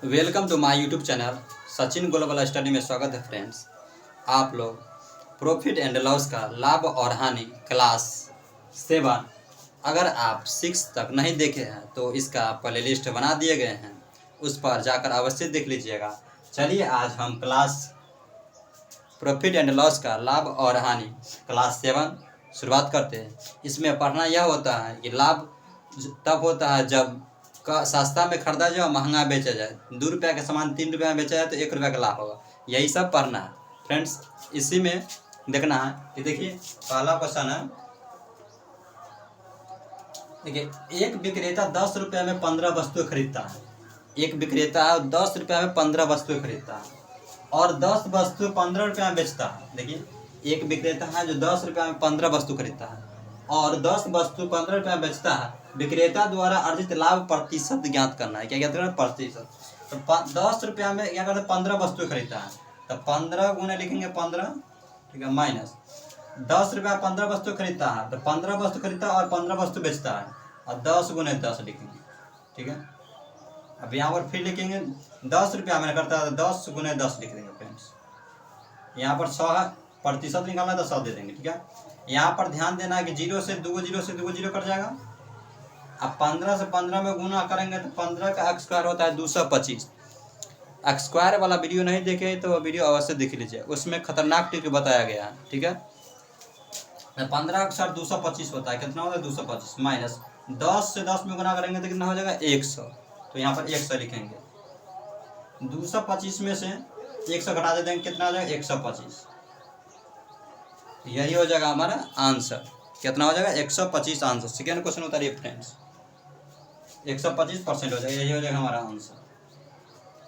Welcome to my YouTube channel Sachin global study में स्वागत है फ्रेंड्स। आप लोग प्रॉफिट एंड लॉस का लाभ और हानि क्लास 7 अगर आप 6 तक नहीं देखे हैं तो इसका प्लेलिस्ट बना दिए गए हैं, उस पर जाकर अवश्य देख लीजिएगा। चलिए आज हम क्लास प्रॉफिट एंड लॉस का लाभ और हानि क्लास 7 शुरुआत करते हैं। इसमें पढ़ना यह होता है कि लाभ तब होता है जब का सस्ता में खरीदा जाए और महंगा बेचा जाए। 2 रुपये का सामान 3 रुपये में बेचा जाए तो 1 रुपये का लाभ होगा। यही सब पढ़ना है फ्रेंड्स। इसी में देखना है कि देखिए पहला क्वेश्चन है। देखिए एक विक्रेता 10 रुपये में 15 वस्तुएं खरीदता है। एक विक्रेता 10 रुपये में 15 वस्तुएं खरीदता है और 10 वस्तु 15 रुपये में बेचता है। देखिए एक विक्रेता है जो 10 रुपये में 15 वस्तु खरीदता है और 10 वस्तु 15 रुपये में बेचता है। विक्रेता द्वारा अर्जित लाभ प्रतिशत ज्ञात करना है। क्या ज्ञात करना है? प्रतिशत। तो 10 रुपये में क्या करते हैं? 15 वस्तु खरीदता है तो 15 गुना लिखेंगे 15, ठीक है, माइनस 10 रुपये 15 वस्तु खरीदता है तो 15 वस्तु खरीदता है और 15 वस्तु बेचता है और 10 गुने 10 लिखेंगे, ठीक है। अब यहाँ पर फिर लिखेंगे 10 रुपया मैंने करता है तो 10 गुने 10 लिख देंगे फ्रेंड्स। यहाँ पर 100 प्रतिशत निकालना है तो 100 दे देंगे, ठीक है। यहाँ पर ध्यान देना है कि 0 से 2 जीरो कट जाएगा। अब 15 से 15 में गुना करेंगे तो 15 का स्क्वायर होता है 225। स्क्वायर वाला वीडियो नहीं देखे तो वीडियो अवश्य देख लीजिए, उसमें खतरनाक ट्रिक बताया गया है, ठीक है। 15 का स्क्वायर 225 होता है। कितना होता है? 225 माइनस 10 से 10 में गुना करेंगे तो कितना हो जाएगा? 100। तो यहाँ पर 100 लिखेंगे। 225 में से 100 घटा दे देंगे, कितना हो जाएगा? 125। यही हो जाएगा हमारा आंसर। कितना हो जाएगा? 125 आंसर। सेकेंड क्वेश्चन उतारिए फ्रेंड्स। 125% हो जाएगा, यही हो जाएगा हमारा आंसर।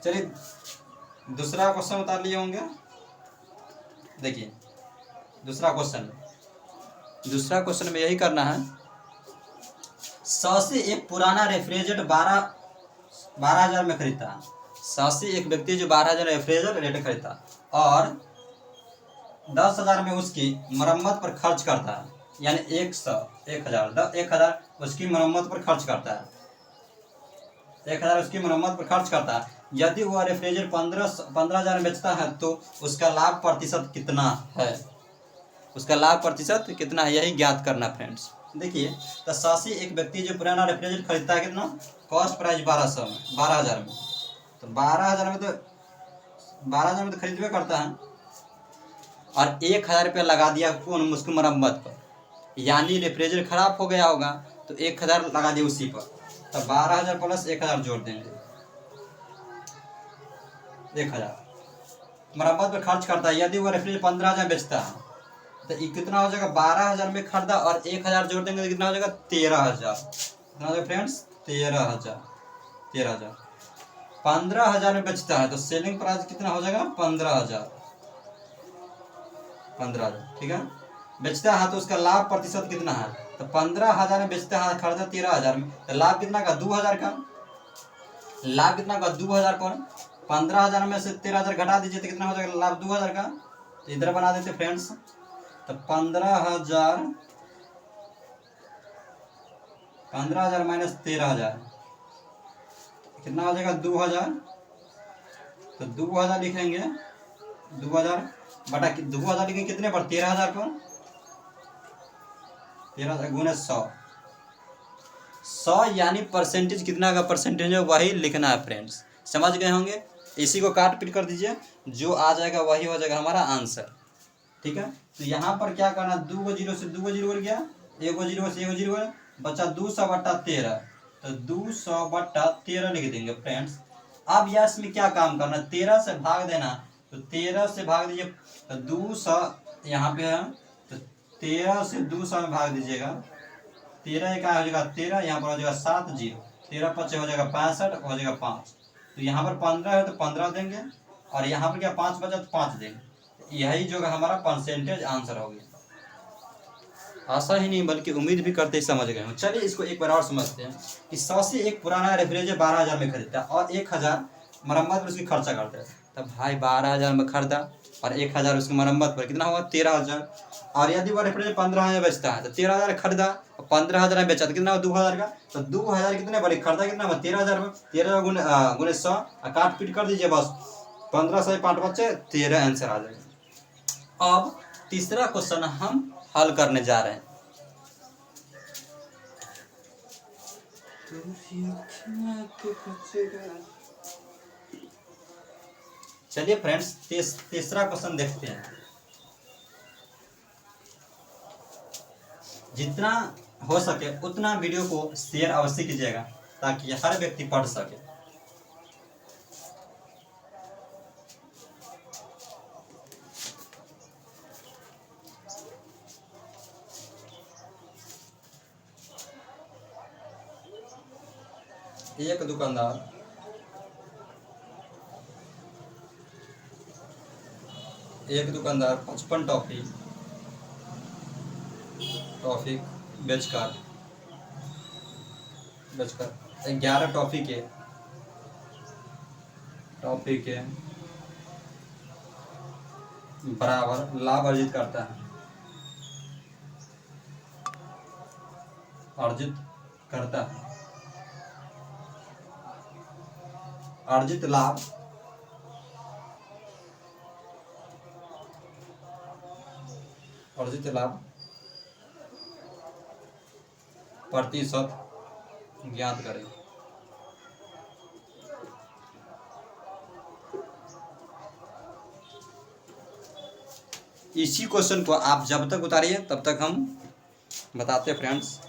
चलिए दूसरा क्वेश्चन उतार लिए होंगे। देखिए दूसरा क्वेश्चन में यही करना है। 100 से एक पुराना रेफ्रिजरेटर 12,000 में खरीदता है। 100 से एक व्यक्ति जो 12,000 रेफ्रिजरेटर खरीदता और 10,000 में उसकी मरम्मत पर खर्च करता है, यानी 1,000 उसकी मरम्मत पर खर्च करता है। 1,000 उसकी मरम्मत पर खर्च करता है। यदि वह रेफ्रिजरेटर 15,000 में बेचता है तो उसका लाभ प्रतिशत कितना है? उसका लाभ प्रतिशत कितना है, यही ज्ञात करना फ्रेंड्स। देखिए तो 100 से एक व्यक्ति जो पुराना रेफ्रिजरेटर खरीदता है, कितना कॉस्ट प्राइस 12,000 में, तो 12,000 में तो खरीदवे करता है और 1,000 रुपया लगा दिया कौन? उसकी मरम्मत पर, यानी रेफ्रिजरेटर खराब हो गया होगा तो 1,000 लगा दिया उसी पर। तो 12,000 प्लस 1,000 जोड़ देंगे, 1,000 मरम्मत पर खर्च करता है। यदि वो रेफ्रिजरेटर 15,000 बेचता है तो ये कितना हो जाएगा? 12,000 में खरीदा और 1,000 जोड़ देंगे तो कितना हो जाएगा? 13,000। कितना हो जाएगा फ्रेंड्स? 13,000। 15,000 में बेचता है तो सेलिंग प्राइस कितना हो जाएगा? 15,000, ठीक है। बेचता है तो उसका लाभ प्रतिशत कितना है? तो 15,000 में बेचता है, खरीदा 13,000 में, तो लाभ कितना का? 2,000 का। लाभ कितना का? 2,000 पर 15,000 में से 13,000 घटा दीजिए तो कितना हो जाएगा लाभ? 2,000 का। तो इधर बना देते फ्रेंड्स। तो 15,000 माइनस 13,000 कितना हो जाएगा? 2,000। तो 2,000 लिखेंगे, 2,000 बटा 2,000 लिखेंगे कितने पर? 13,000 पर। 13,000 गुने 100 यानी परसेंटेज कितना का परसेंटेज है वही लिखना है फ्रेंड्स। समझ गए होंगे। इसी को काट पीट कर दीजिए, जो आ जाएगा वही हो जाएगा हमारा आंसर, ठीक है। तो यहाँ पर क्या करना? 2 जीरो से 2 जीरो गया, 1 जीरो से 1 जीरो बचा 200 बटा 13। तो 200 बटा 13 लिख देंगे फ्रेंड्स। अब यह इसमें क्या काम करना? 13 से भाग देना, तो 13 से भाग दीजिए तो 200 यहाँ पे है, तो 13 से 200 में भाग दीजिएगा। 13 का हो जाएगा 13, यहाँ पर हो जाएगा 7 जीरो, 13 पच्चे हो जाएगा 65, हो जाएगा 5। तो यहाँ पर 15 है तो 15 देंगे और यहाँ पर क्या 5 बचा तो 5 देंगे। यही जो हमारा परसेंटेज आंसर हो गया। आशा ही नहीं बल्कि उम्मीद भी करते ही समझ गए हो। चलिए इसको एक बार और समझते हैं कि 100 से एक पुराना रेफ्रिजरेटर 12,000 में खरीदता है और 1,000 मरम्मत पर उसकी खर्चा करता है। तब भाई 12,000 में खरीदा और 1,000 उसकी मरम्मत पर, कितना हुआ? 13,000। और यदि वो रेफ्रिजरेटर 15,000 बेचता है तो 13,000 खरीदा और 15,000 में बेचा तो कितना 2,000 का, तो 2,000 कितने बड़े खरीदा कितना 13,000 में, 13 गुने गुने 100 काट पीट कर दीजिए बस 15 से 5 बच्चे 13 आंसर आ जाएगा। अब तीसरा क्वेश्चन हम हल करने जा रहे हैं। चलिए फ्रेंड्स तीसरा क्वेश्चन देखते हैं। जितना हो सके उतना वीडियो को शेयर अवश्य कीजिएगा ताकि हर व्यक्ति पढ़ सके। एक दुकानदार एक दुकानदार 55 टॉफी बेचकर 11 टॉफी के बराबर लाभ अर्जित करता है। अर्जित लाभ प्रतिशत ज्ञात करें। इसी क्वेश्चन को आप जब तक उतारिए तब तक हम बताते हैं फ्रेंड्स।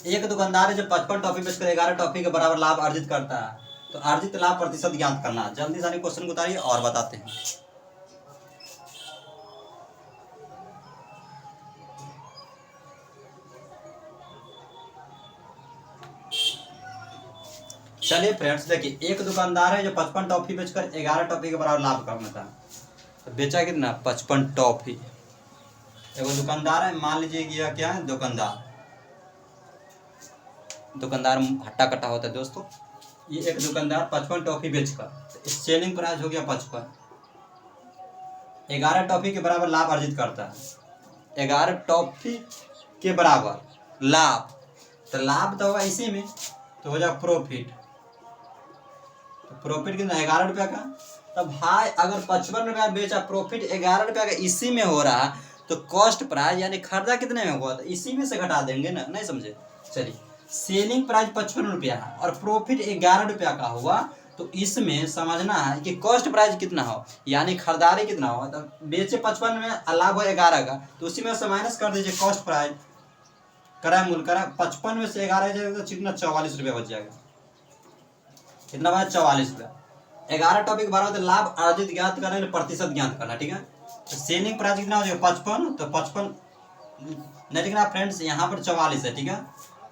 एक दुकानदार है जो 55 टॉफी बेचकर 11 टॉफी के बराबर लाभ अर्जित करता है, तो अर्जित लाभ प्रतिशत ज्ञात करना। जल्दी से क्वेश्चन को उतारिए और बताते हैं। चलिए फ्रेंड्स देखिए, एक दुकानदार है जो 55 टॉफी बेचकर 11 टॉफी के बराबर लाभ करता है, तो बेचा कितना 55 टॉफी। एगो दुकानदार है, मान लीजिए कि यह क्या है दुकानदार हट्टा कट्टा होता है दोस्तों। ये एक दुकानदार 55 टॉफी बेचकर, तो सेलिंग प्राइस हो गया 55, 11 टॉफी के बराबर लाभ अर्जित करता है। 11 टॉफी के बराबर लाभ, तो लाभ तो होगा इसी में, तो हो जाएगा प्रॉफिट। तो प्रॉफिट कितना 11 रुपया का। तब भाई अगर 55 रुपया बेचा, प्रॉफिट 11 रुपया का इसी में हो रहा, तो कॉस्ट प्राइस यानी खर्चा कितने में हुआ, तो इसी में से घटा देंगे ना, नहीं समझे। चलिए, सेलिंग प्राइस 55 रुपया है और प्रॉफिट 11 रुपया का हुआ, तो इसमें समझना है कि कॉस्ट प्राइस कितना हो यानी खरीदारी कितना हो। तो बेचे 55 में, लाभ हो 11 का, तो उसी में से माइनस कर दीजिए कॉस्ट प्राइस, क्रय मूल्य करा 55 में से 11 जाएगा तो कितना 44 रुपया बच जाएगा। कितना बचा 44 रुपया। 11 टॉपिक 12 तो लाभ अर्जित ज्ञात करना, प्रतिशत ज्ञात करना, ठीक है। तो सेलिंग प्राइस कितना हो जाएगा 55, तो 55 नहीं लिखना फ्रेंड्स, यहाँ पर 44 है, ठीक है।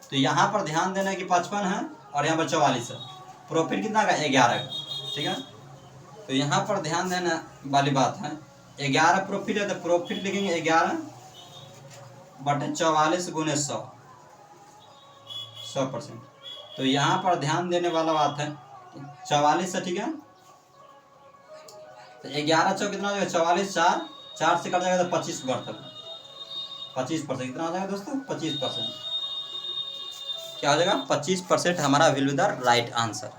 तो यहाँ पर ध्यान देना कि 55 है और यहाँ पर 44 है। प्रॉफिट कितना का 11 का, ठीक है। तो यहाँ पर ध्यान देना वाली बात है, 11 प्रॉफिट है तो प्रॉफिट लिखेंगे 11/44 गुने 100%। तो यहाँ पर ध्यान देने वाला बात है 44 है, ठीक है। तो 11 चौ कितना हो जाएगा 44, 4 से कट जाएगा तो 25 बढ़ता 25%। कितना हो जाएगा दोस्तों 25%। क्या हो जाएगा 25% हमारा will be the right answer.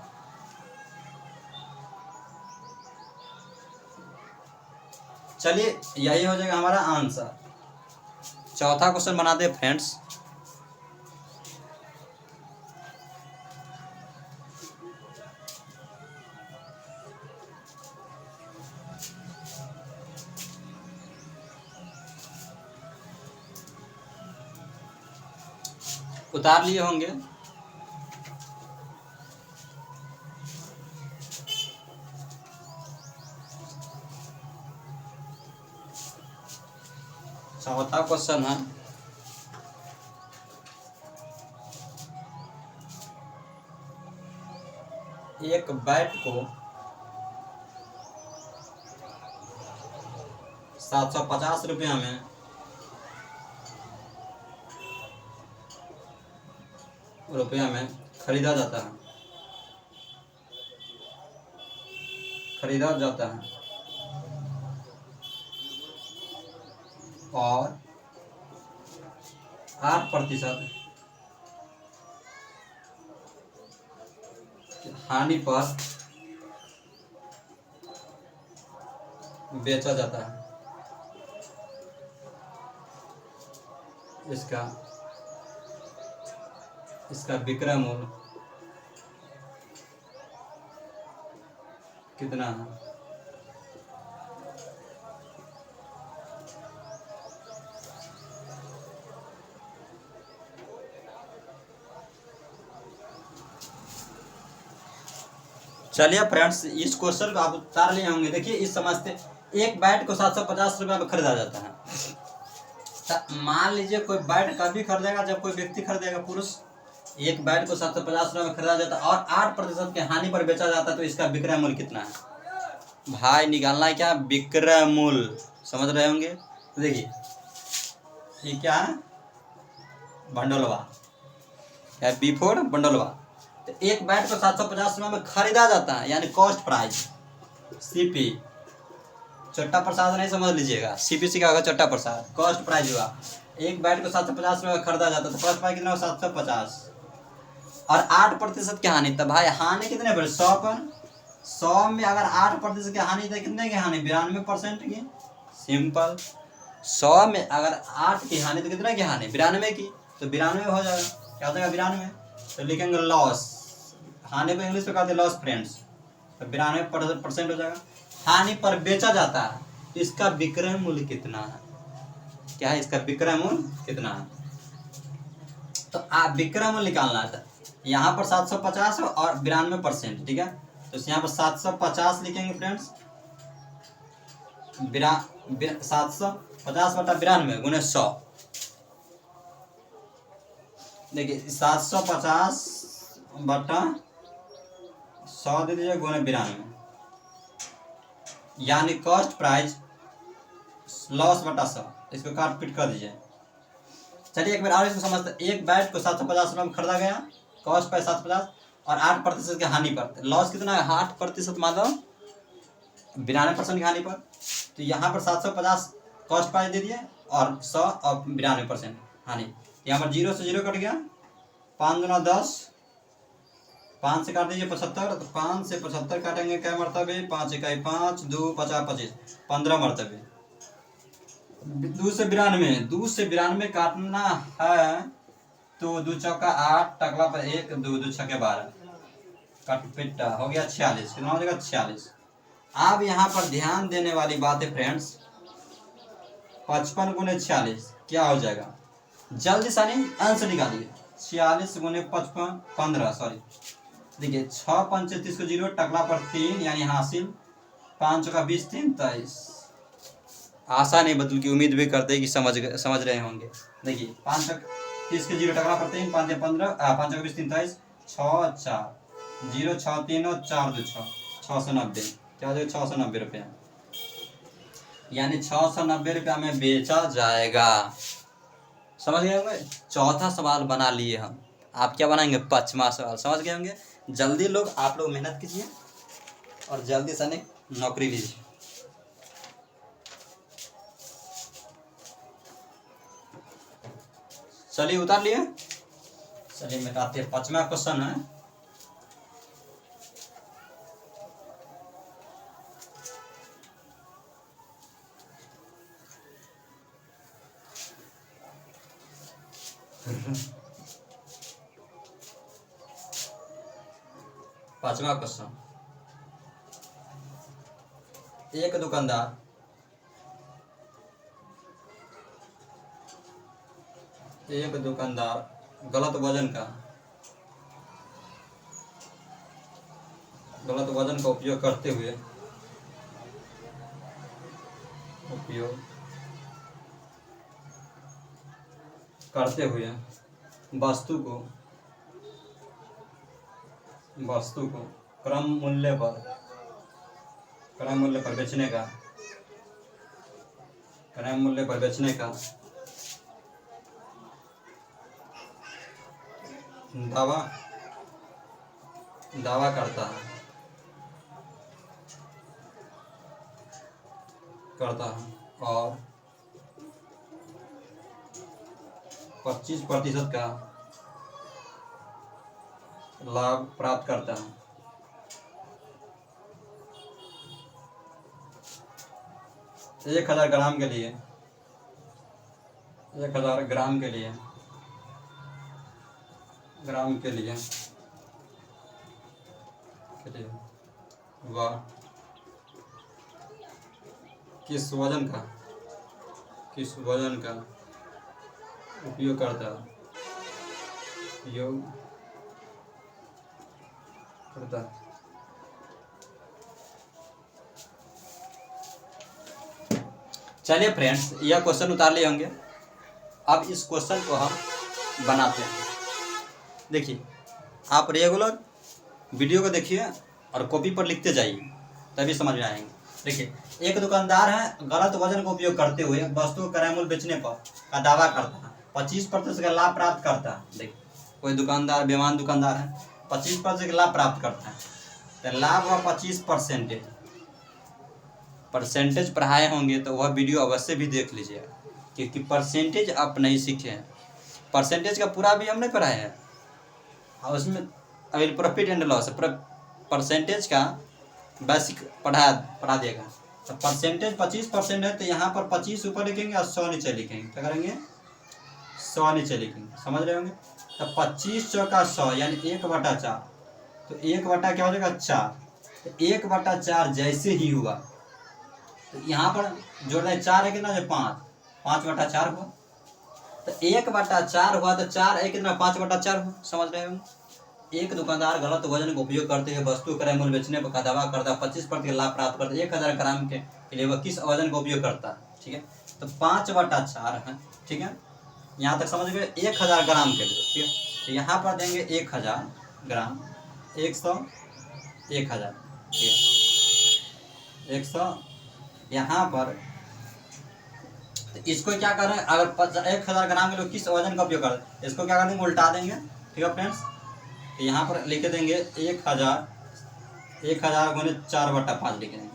चलिए यही हो जाएगा हमारा आंसर। चौथा क्वेश्चन बनाते हैं फ्रेंड्स। उतार लिए होंगे। चौथा क्वेश्चन है, एक बैट को 750 रुपया में खरीदा जाता है। खरीदा जाता है और 8% हानि पर बेचा जाता है। इसका इसका विक्रय मूल्य कितना है? चलिए फ्रेंड्स, इस क्वेश्चन को आप उतार लिए होंगे। देखिए इस समझते, एक बैट को 750 रुपये में खरीदा जाता है। तो मान लीजिए कोई बैट कभी खरीदेगा जब कोई व्यक्ति खरीदेगा, पुरुष। एक बैट को 750 रुपये में खरीदा जाता है और 8% की हानि पर बेचा जाता है, तो इसका विक्रय मूल्य कितना है भाई? निकालना है क्या? विक्रय मूल्य। समझ रहे होंगे। तो देखिए ये क्या है, बंडलवा या बिफोर बंडलवा। तो एक बैट को 750 रुपये में खरीदा जाता है, यानी कॉस्ट प्राइस। सीपी चट्टा प्रसाद नहीं समझ लीजिएगा, सीपीसी का होगा चट्टा प्रसाद। कॉस्ट प्राइस हुआ, एक बैट को 750 रुपये में खरीदा जाता है, तो कॉस्ट प्राइस कितना हुआ? 750। और 8% की हानि, तो भाई हानि कितने पर? 100 पर। 100 में अगर 8% की हानि, तो कितने की हानि? 92% की। सिंपल। 100 में अगर 8 की हानि, तो कितने की हानि? 92 की। तो 92 हो जाएगा। क्या हो जाएगा? 92। तो लिखेंगे लॉस। हानि को इंग्लिश में कहते हैं लॉस फ्रेंड्स। तो 92% हो जाएगा। हानि पर बेचा जाता है, तो इसका विक्रय मूल्य कितना है? क्या है इसका विक्रय मूल्य कितना है? तो आप विक्रय मूल्य निकालना है। यहाँ पर 750 और 92%, ठीक है। तो यहाँ पर 750 लिखेंगे फ्रेंड्स। 750 बटा 92 गुने 100। देखिए 750 बटा 100 दे दीजिए गुने 92, यानी कॉस्ट प्राइस लॉस बटा 100। इसको काट पीट कर दीजिए। चलिए एक बार और इसको समझते। एक बैट को 750 रुपये में खरीदा गया, कॉस्ट प्राइस 750 और 8% की हानि पर। लॉस कितना है? 8% मतलब 92% की हानि पर। तो यहाँ पर 750 कॉस्ट प्राइस दे दिए और 100 और 92% हानि। यहाँ पर 0 से 0 कट गया, 5 दूना 10, 5 से काट दीजिए 75। तो 5 से 75 काटेंगे क्या मरतबे? 5 इकाई 5, 2 50 25, 15 मरतबे। 2 से 92, 2 से 92 काटना है, तो 2 चौका 8, टकला पर 1, 2 2 छक्के 12, कट पिट्टा हो गया 46। कितना हो जाएगा? 46। अब यहाँ पर ध्यान देने वाली बात है फ्रेंड्स, 55 गुने 46 क्या हो जाएगा? जल्दी सानी आंसर निकालिए। 46 गुने 55 15, सॉरी देखिए 6 5 30 को 0, टकला पर 3 यानी हासिल, 5 चौका 20 3 23। आशा नहीं बदल की उम्मीद भी करते कि समझ रहे होंगे। देखिए 5 तक 30 के 0, टकला पर 3, 5 15, 5 चौका 20 3 23, 6 4 0 6 3 और 4 2 6, 690। क्या हो जाएगा? 690 रुपया, यानी 690 रुपया में बेचा जाएगा। समझ गए होंगे। चौथा सवाल बना लिए हम। आप क्या बनाएंगे? 5वां सवाल। समझ गए होंगे। जल्दी आप लोग मेहनत कीजिए और जल्दी से नौकरी लीजिए। चलिए उतार लिए। चलिए मिटाते हैं। 5वां क्वेश्चन है, पांचवा क्वेश्चन। एक दुकानदार गलत वजन का उपयोग करते हुए वस्तु को क्रम मूल्य पर बेचने का दावा करता है, करता है और 25% का लाभ प्राप्त करता है। 1000 ग्राम के लिए 1000 ग्राम के लिए वह किस वजन का उपयोग करता है। चलिए फ्रेंड्स, यह क्वेश्चन उतार लिए होंगे। अब इस क्वेश्चन को हम बनाते हैं। देखिए, आप रेगुलर वीडियो को देखिए और कॉपी पर लिखते जाइए, तभी समझ में आएंगे। देखिए, एक दुकानदार है, गलत वजन का उपयोग करते हुए वस्तु को क्रय मूल्य बेचने पर का दावा करता है, 25% का लाभ प्राप्त करता है। देखिए, कोई दुकानदार बेईमान दुकानदार है, 25% का लाभ प्राप्त करता है। तो लाभ हुआ 25%। परसेंटेज पढ़ाए होंगे तो वह वीडियो अवश्य भी देख लीजिएगा, क्योंकि परसेंटेज आप नहीं सीखे हैं। परसेंटेज का पूरा भी हम नहीं पढ़ाए हैं, और उसमें अभी प्रॉफिट एंड लॉस परसेंटेज का बेसिक पढ़ा देगा। तो परसेंटेज 25% है, तो यहाँ पर 25 ऊपर लिखेंगे और 100 नीचे लिखेंगे। क्या करेंगे? 100 नीचे लिखेंगे। समझ रहे होंगे? तो 25 चौका 100 यानी 1/4। तो 1 क्या हो जाएगा? 4। तो 1/4 जैसे ही हुआ, तो यहाँ पर जोड़ना 4 है कितना? जो 5/4 हुआ। तो 1/4 हुआ, तो 4 है कितना? 5/4 हुआ। समझ रहे होंगे? एक दुकानदार गलत वजन का उपयोग करते हुए वस्तु क्रय मूल्य बेचने का दावा करता है, 25% लाभ प्राप्त करता है। 1000 ग्राम के लिए वह किस वजन का उपयोग करता है? ठीक है, तो 5/4 है। ठीक है, यहाँ तक समझ गए? 1000 ग्राम के लिए। ठीक है, तो यहाँ पर देंगे 1000 ग्राम, 100, 1000। ठीक है, 100 यहाँ पर। तो इसको क्या कर रहे हैं? अगर 1000 ग्राम के लिए किस वजन का उपयोग करते हैं, इसको क्या कर देंगे? उल्टा देंगे। ठीक है फ्रेंड्स, तो यहाँ पर लिख देंगे 1000 गुने 4/5 लिख देंगे।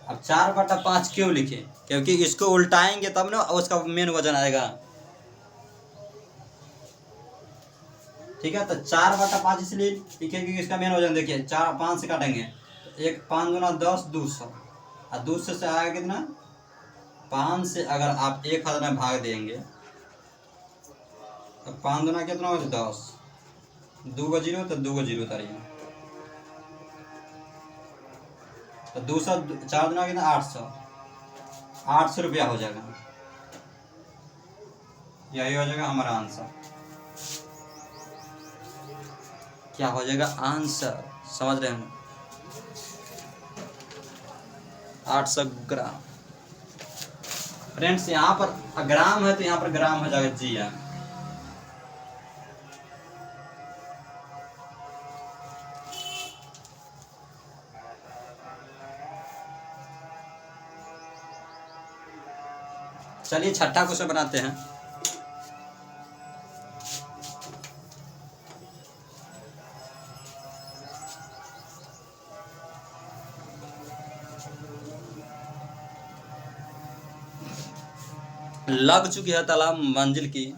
अब 4/5 क्यों लिखे? क्योंकि इसको उल्टाएंगे तब ना उसका मेन वजन आएगा। ठीक है, तो 4/5 इसलिए लिखे क्योंकि इसका मेन वजन। देखिए, 5 से काटेंगे, 5 गुना 10, 200, और 200 से आएगा कितना? 5 से अगर आप 1000 में भाग देंगे तो 5 गुना कितना हो? 10, 2 जीरो, तो 2 जीरो उतारिए, तो 200, 4 गुना कितना? 800 रुपया हो जाएगा। यही हो जाएगा हमारा आंसर। क्या हो जाएगा? आंसर। समझ रहे हैं? 800 ग्राम। फ्रेंड्स, यहाँ पर ग्राम है तो यहाँ पर ग्राम हो जाएगा। जी हाँ, चलिए छठा क्वेश्चन बनाते हैं। लग चुकी है तालाब मंजिल की,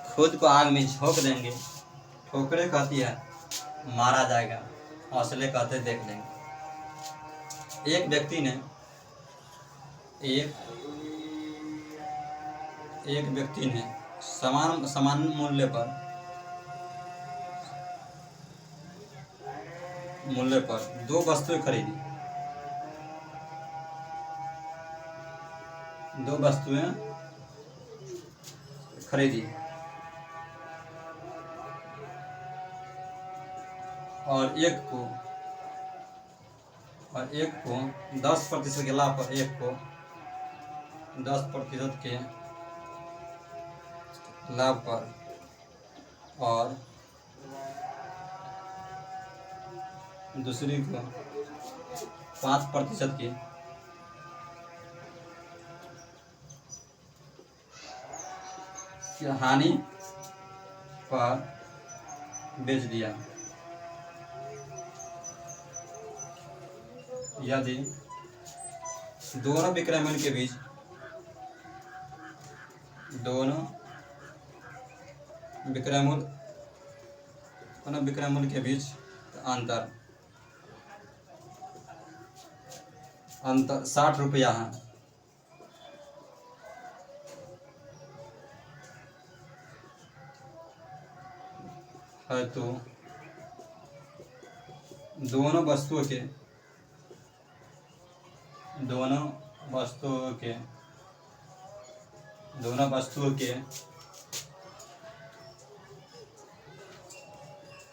खुद को आग में झोंक देंगे। ठोकरे कहती है मारा जाएगा, हौसले कहते देख लेंगे। एक व्यक्ति ने समान मूल्य पर 2 वस्तुएं खरीदी। 2 वस्तुएं खरीदी और एक को 10% के लाभ पर, एक को 10% के लाभ पर और दूसरी को 5% की हानि पर बेच दिया। यदि दोनों विक्रय मूल्य के बीच, दोनों विक्रय मूल्य के बीच अंतर 60 रुपया है तो दोनों वस्तुओं के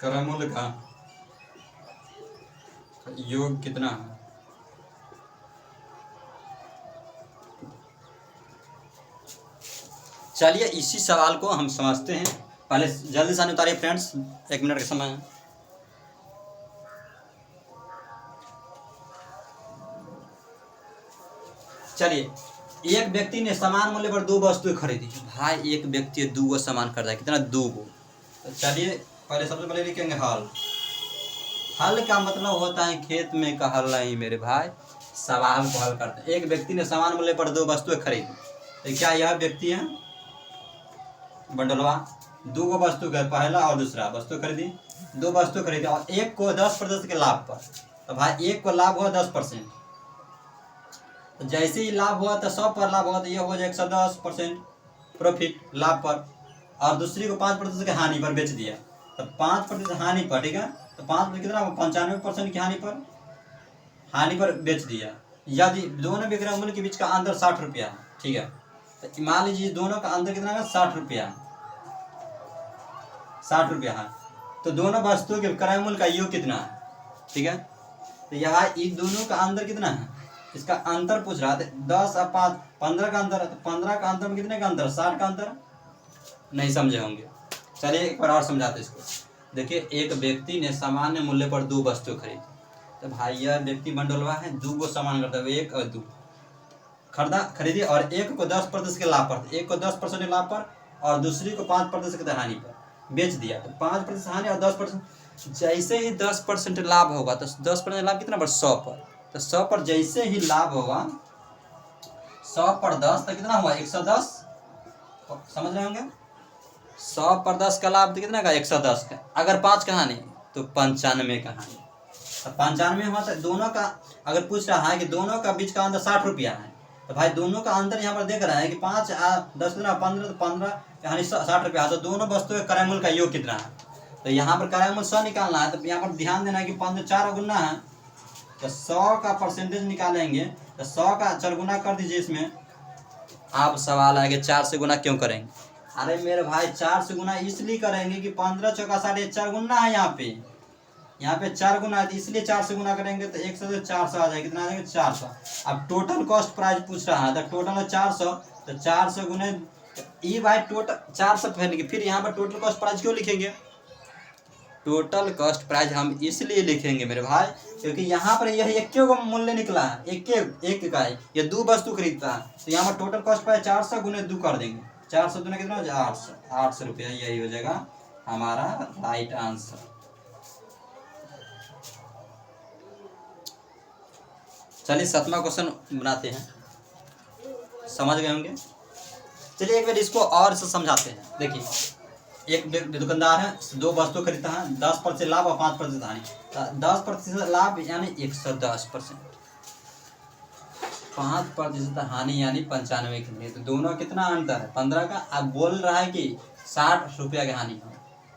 क्रय मूल्य का योग कितना है। चलिए इसी सवाल को हम समझते हैं। पहले जल्दी से उतारिए फ्रेंड्स, 1 मिनट का समय है। चलिए, एक व्यक्ति ने समान मूल्य पर 2 वस्तुएं खरीदी। भाई एक व्यक्ति 2 सामान खरीदा है, कितना 2। तो चलिए पहले सबसे पहले लिखेंगे हल। हल का मतलब होता है खेत में का हल नहीं मेरे भाई, सवाल को हल करते हैं। एक व्यक्ति ने समान मूल्य पर 2 वस्तुएं खरीदी, तो क्या यह व्यक्ति है बंडलवा। 2 वस्तु का पहला और दूसरा वस्तु खरीदी, 2 वस्तु खरीदी और एक को 10% के लाभ पर। तो भाई एक को लाभ हुआ 10%, तो जैसे ही लाभ हुआ तो 100 पर लाभ हुआ तो यह हो जाए 110% प्रॉफिट लाभ पर, और दूसरी को 5% की हानि पर बेच दिया। तो 5% हानि पर, ठीक है, तो 5% कितना 95% की हानि पर बेच दिया। यदि दोनों विक्रय मूल्य के बीच का अंतर 60 रुपया है, ठीक है, तो मान लीजिए दोनों का अंतर कितना है 60 रुपया, 60 रुपया है। तो दोनों वस्तुओं के क्रय मूल्य का योग कितना है, ठीक है। तो यहाँ इन दोनों का अंतर कितना है, इसका अंतर पूछ रहा था। 10 और 5 15 का अंतर है, तो 15 का अंतर में कितने का अंतर, 60 का अंतर। नहीं समझे होंगे, चलिए एक बार और समझाते इसको। देखिए एक व्यक्ति ने सामान्य मूल्य पर 2 वस्तु खरीदी। तो भाई यह व्यक्ति मंडलवा है, 2 को सामान करता है, 1 और 2 खरीदी, और एक को 10% के लाभ पर, एक को 10% के लाभ पर और दूसरी को 5% की हानि पर बेच दिया। तो 5% हानि और 10%, जैसे ही 10% लाभ होगा तो 10% लाभ कितना पर 100 पर। तो 100 पर जैसे ही लाभ होगा 100 पर 10 तो कितना हुआ 110, समझ रहे होंगे। 100 पर 10 का लाभ तो कितना का 110 का, अगर 5 का हानि तो 95 का हानि। तो 95 हुआ तो दोनों का, अगर पूछ रहा है कि दोनों का बीच का अंतर 60 रुपया है, तो भाई दोनों का अंतर यहाँ पर देख रहा है कि 5 10 कितना 15, तो 15 यानी 60 रुपया। तो दोनों वस्तुओं के क्रय मूल्य का योग कितना है, तो यहाँ पर क्रय मूल्य 100 निकालना है। तो यहाँ पर ध्यान देना है कि 15 4 गुना है, तो 100 का परसेंटेज निकालेंगे तो 100 का 4 गुना कर दीजिए इसमें। आप सवाल आएगा 4 से गुना क्यों करेंगे। अरे मेरे भाई 4 से गुना इसलिए करेंगे कि 15 चौका 60, 4 गुना है यहाँ पे 4 गुना है, तो इसलिए 4 से गुना करेंगे तो 100 से 400 आ जाएगा। कितना आ जाएगा 400। अब टोटल कॉस्ट प्राइस पूछ रहा है, तो टोटल है 400, तो 400 गुने ये भाई टोटल 400 फिर यहाँ पर टोटल कॉस्ट प्राइस क्यों लिखेंगे। टोटल कॉस्ट प्राइस हम इसलिए लिखेंगे मेरे भाई क्योंकि यहाँ पर यह एक को मूल्य निकला है, एक का है, ये 2 वस्तु खरीदता है। तो यहाँ पर टोटल कॉस्ट प्राइस 400 गुने 2 कर देंगे, 400 दुना कितना हो जाएगा 800 रुपया। यही हो जाएगा हमारा राइट आंसर। चलिए 7वां क्वेश्चन बनाते हैं, समझ गए होंगे। चलिए एक बार इसको और से समझाते हैं। देखिए एक दुकानदार है, 2 वस्तु खरीदता है, 10% लाभ और 5% हानि। 10% लाभ यानी 110%, 5% हानि यानी 95 के लिए। तो दोनों कितना अंतर है 15 का। अब बोल रहा है कि 60 रुपया की हानि हो,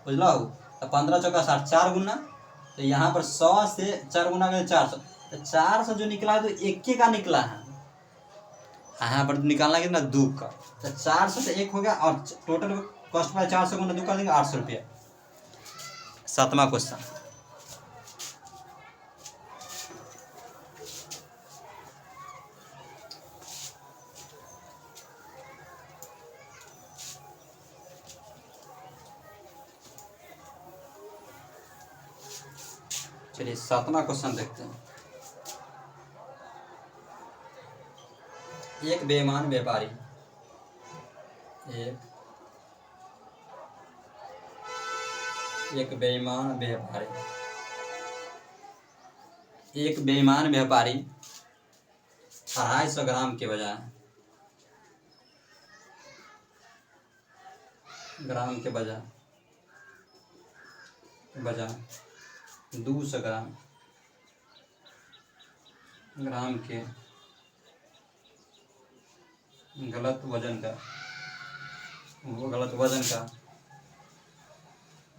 बुझलो। तो 15 चौका 60, 4 गुना, तो यहाँ पर 100 से 4 गुना करें 400, तो 400 जो निकला है तो 1 का निकला है, यहाँ पर निकालना कितना 2 का। तो 400 से 1 हो गया और टोटल कॉस्ट प्राइस 400 गुना 2 कर देंगे 800 रुपया। 7वां क्वेश्चन, चलिए 7वां क्वेश्चन देखते हैं। एक बेईमान व्यापारी एक बेईमान व्यापारी 250 ग्राम के बजाय ग्राम के बजाय 200 ग्राम के गलत वजन का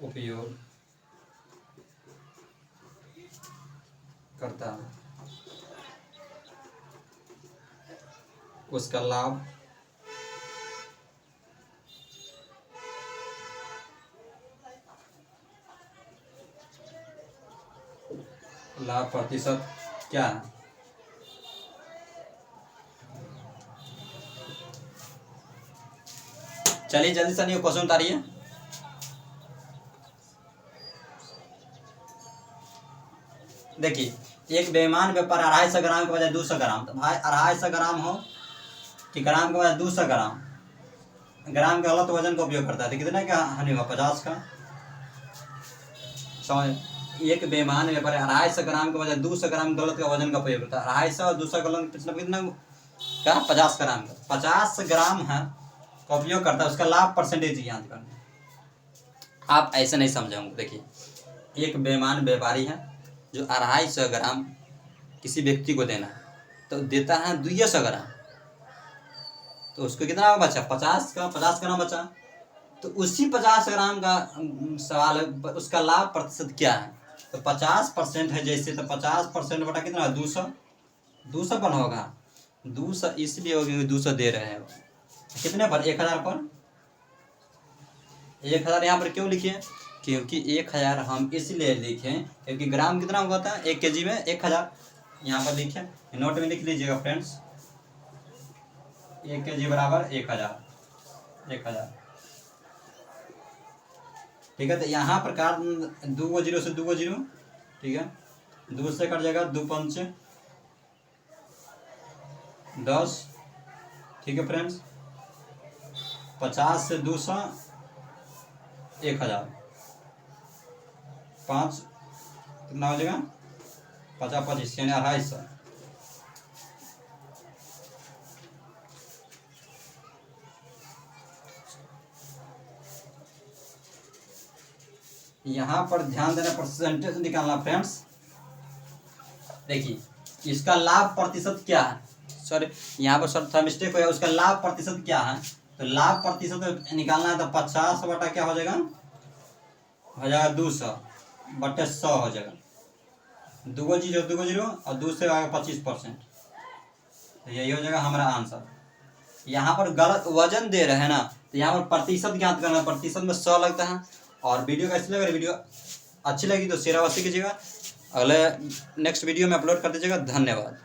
उपयोग करता है, उसका लाभ प्रतिशत क्या है? चलिए जल्दी से नहीं क्वेश्चन उतारिए। देखिए, एक बेईमान व्यापार 250 ग्राम के बजाय 200 ग्राम, तो भाई 250 ग्राम हो कि ग्राम के बजाय 200 ग्राम ग्राम के गलत वजन का उपयोग करता है, तो कितना क्या हानि हुआ? 50 का। समझ, एक बेईमान व्यापारी 250 ग्राम के बजाय 200 ग्राम गलत का वजन का उपयोग करता है। 250 और 200 गलत कितना का? 50 ग्राम का। 50 ग्राम है का उपयोग करता है, उसका लाभ परसेंटेज याद करना। आप ऐसे नहीं समझाऊंगे। देखिए, एक बेईमान व्यापारी है जो 250 ग्राम किसी व्यक्ति को देना है, तो देता है 200 ग्राम, तो उसको कितना बचा? 50 ग्राम बचा। तो उसी 50 ग्राम का सवाल है, उसका लाभ प्रतिशत क्या है? तो 50% है जैसे, तो 50% बटा कितना? 200 पर होगा। 200 इसलिए होगा क्योंकि 200 दे रहे हैं। कितने पर? 1000 पर। 1000 यहाँ पर क्यों लिखे? क्योंकि 1000 हम इसलिए लिखे क्योंकि ग्राम कितना हुआ था? 1 kg में 1000। यहाँ पर लिखे, नोट में लिख लीजिएगा फ्रेंड्स, 1 kg बराबर 1000। ठीक है, तो यहाँ पर काट 2 जीरो से 2 जीरो, ठीक है, 2 से कट जाएगा, 2 पंच 10। ठीक है फ्रेंड्स, 50 से 200 1000, 5 कितना हो जाएगा? 50 25 यानी 250। यहाँ पर ध्यान देना, परसेंटेज निकालना फ्रेंड्स। देखिए, इसका लाभ प्रतिशत क्या है? सॉरी, यहाँ पर सर थोड़ा मिस्टेक हो गया। उसका लाभ प्रतिशत क्या है? तो लाभ प्रतिशत निकालना है तो 50 बटा क्या हो जाएगा? 200 बटे 100 हो जाएगा। 2 जीरो और 2 से आएगा 25%, तो यही हो जाएगा हमारा आंसर। यहाँ पर गलत वजन दे रहे हैं ना, तो यहाँ पर प्रतिशत ज्ञात करना। प्रतिशत में 100 लगता है। और वीडियो कैसी लग रही? वीडियो अच्छी लगी तो शेयर अवश्य कीजिएगा। अगले नेक्स्ट वीडियो में अपलोड कर दीजिएगा। धन्यवाद।